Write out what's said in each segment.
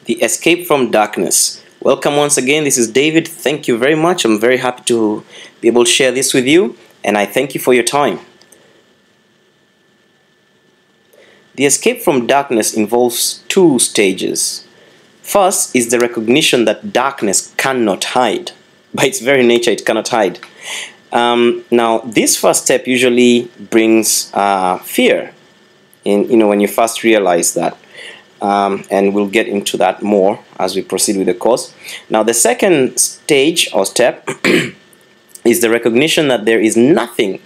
The Escape from Darkness. Welcome once again. This is David. Thank you very much. I'm very happy to be able to share this with you, and I thank you for your time. The escape from darkness involves two stages. First is the recognition that darkness cannot hide. By its very nature, it cannot hide. Now, this first step usually brings fear when you first realize that. And we'll get into that more as we proceed with the course. Now, the second stage or step is the recognition that there is nothing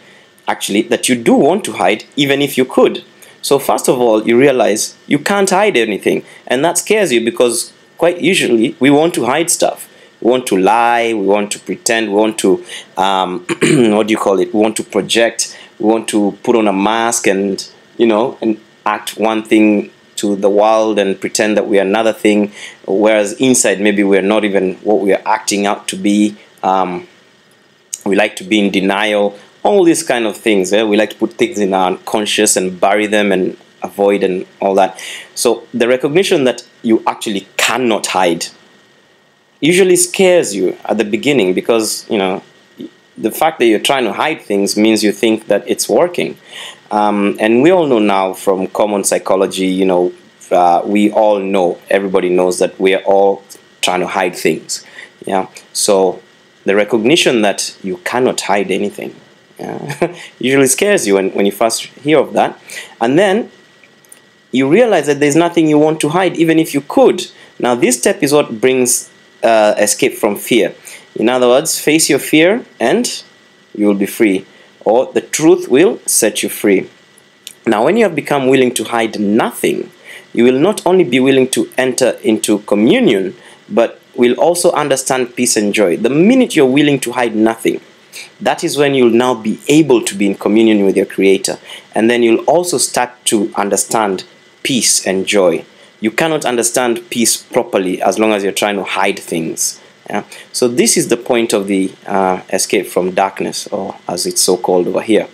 actually that you do want to hide, even if you could. So first of all, you realize you can't hide anything, and that scares you because quite usually we want to hide stuff. We want to lie, we want to pretend, we want to, what do you call it? We want to project, we want to put on a mask and, and act one thing to the world and pretend that we are another thing, whereas inside maybe we're not even what we are acting out to be. We like to be in denial, all these kind of things. We like to put things in our unconscious and bury them and avoid and all that. So the recognition that you actually cannot hide usually scares you at the beginning because, the fact that you're trying to hide things means you think that it's working. And we all know now from common psychology, we all know, everybody knows that we are all trying to hide things. Yeah. So the recognition that you cannot hide anything usually scares you when you first hear of that. And then you realize that there's nothing you want to hide, even if you could. Now, this step is what brings escape from fear. In other words, face your fear and you will be free, or the truth will set you free. Now, when you have become willing to hide nothing, you will not only be willing to enter into communion, but will also understand peace and joy. The minute you're willing to hide nothing, that is when you'll now be able to be in communion with your Creator. And then you'll also start to understand peace and joy. You cannot understand peace properly as long as you're trying to hide things. Yeah? So this is the point of the escape from darkness, or as it's so called over here.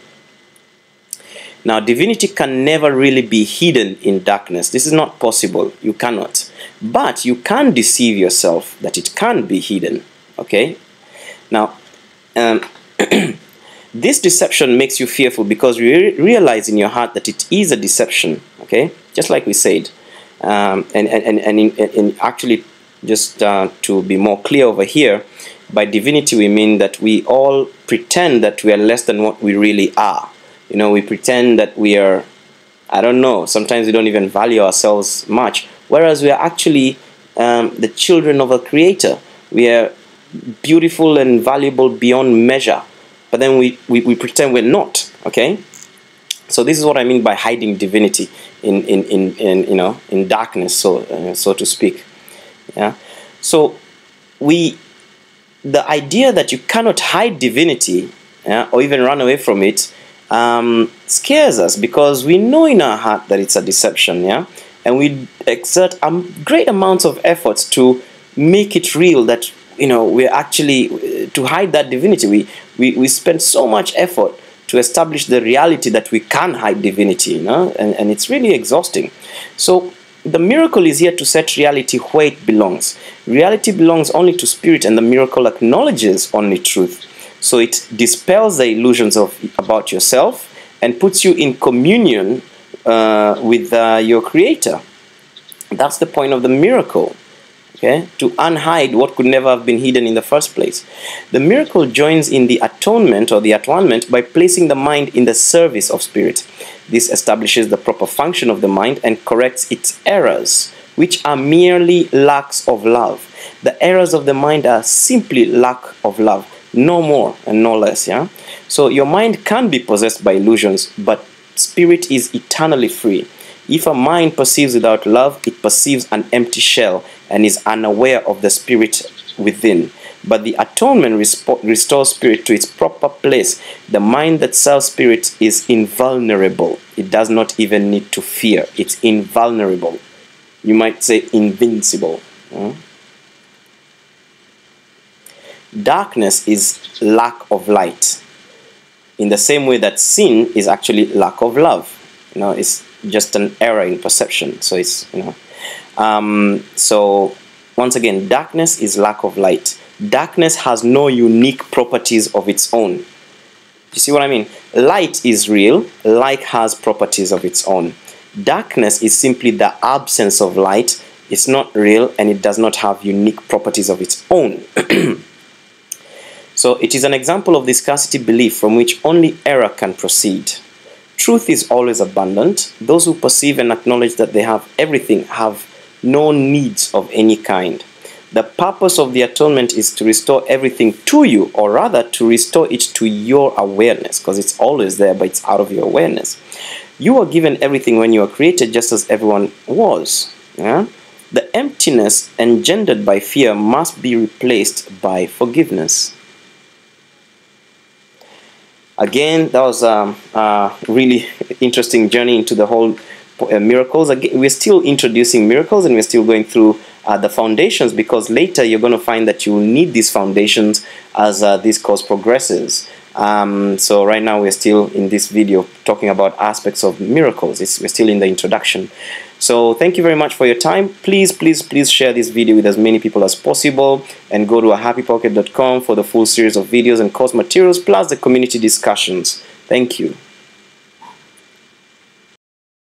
Now, divinity can never really be hidden in darkness. This is not possible. You cannot. But you can deceive yourself that it can be hidden. Okay? Now, this deception makes you fearful because you realize in your heart that it is a deception. Okay? Just like we said. And actually, just to be more clear over here, by divinity we mean that we all pretend that we are less than what we really are. We pretend that we are, I don't know, sometimes we don't even value ourselves much, whereas we are actually the children of a Creator. We are beautiful and valuable beyond measure, but then we pretend we're not. Okay, so this is what I mean by hiding divinity in darkness, so to speak. Yeah. So the idea that you cannot hide divinity, or even run away from it, scares us because we know in our heart that it's a deception. Yeah, and we exert great amounts of efforts to make it real, that we're actually to hide that divinity. We spend so much effort to establish the reality that we can hide divinity, and it's really exhausting. So the miracle is here to set reality where it belongs. Reality belongs only to spirit, and the miracle acknowledges only truth. So it dispels the illusions about yourself and puts you in communion with your Creator. That's the point of the miracle. Okay? To unhide what could never have been hidden in the first place. The miracle joins in the atonement or the atonement by placing the mind in the service of spirit. This establishes the proper function of the mind and corrects its errors, which are merely lacks of love. The errors of the mind are simply lack of love, no more and no less. Yeah. So your mind can be possessed by illusions, but spirit is eternally free. If a mind perceives without love, it perceives an empty shell and is unaware of the spirit within. But the atonement restores spirit to its proper place. The mind that serves spirit is invulnerable. It does not even need to fear. It's invulnerable. You might say invincible. Darkness is lack of light. In the same way that sin is actually lack of love. It's just an error in perception. So it's, So once again, darkness is lack of light. Darkness has no unique properties of its own. You see what I mean? Light is real. Light has properties of its own. Darkness is simply the absence of light. It's not real, and it does not have unique properties of its own. So it is an example of the scarcity belief from which only error can proceed. Truth is always abundant. Those who perceive and acknowledge that they have everything have no needs of any kind. The purpose of the atonement is to restore everything to you, or rather to restore it to your awareness, because it's always there, but it's out of your awareness. You were given everything when you were created, just as everyone was. Yeah? The emptiness engendered by fear must be replaced by forgiveness. Again, that was a really interesting journey into the whole miracles. Again, we're still introducing miracles, and we're still going through the foundations, because later you're going to find that you will need these foundations as this course progresses. So right now we're still in this video talking about aspects of miracles. We're still in the introduction. So thank you very much for your time. Please share this video with as many people as possible, and go to ahappypocket.com for the full series of videos and course materials, plus the community discussions. Thank you.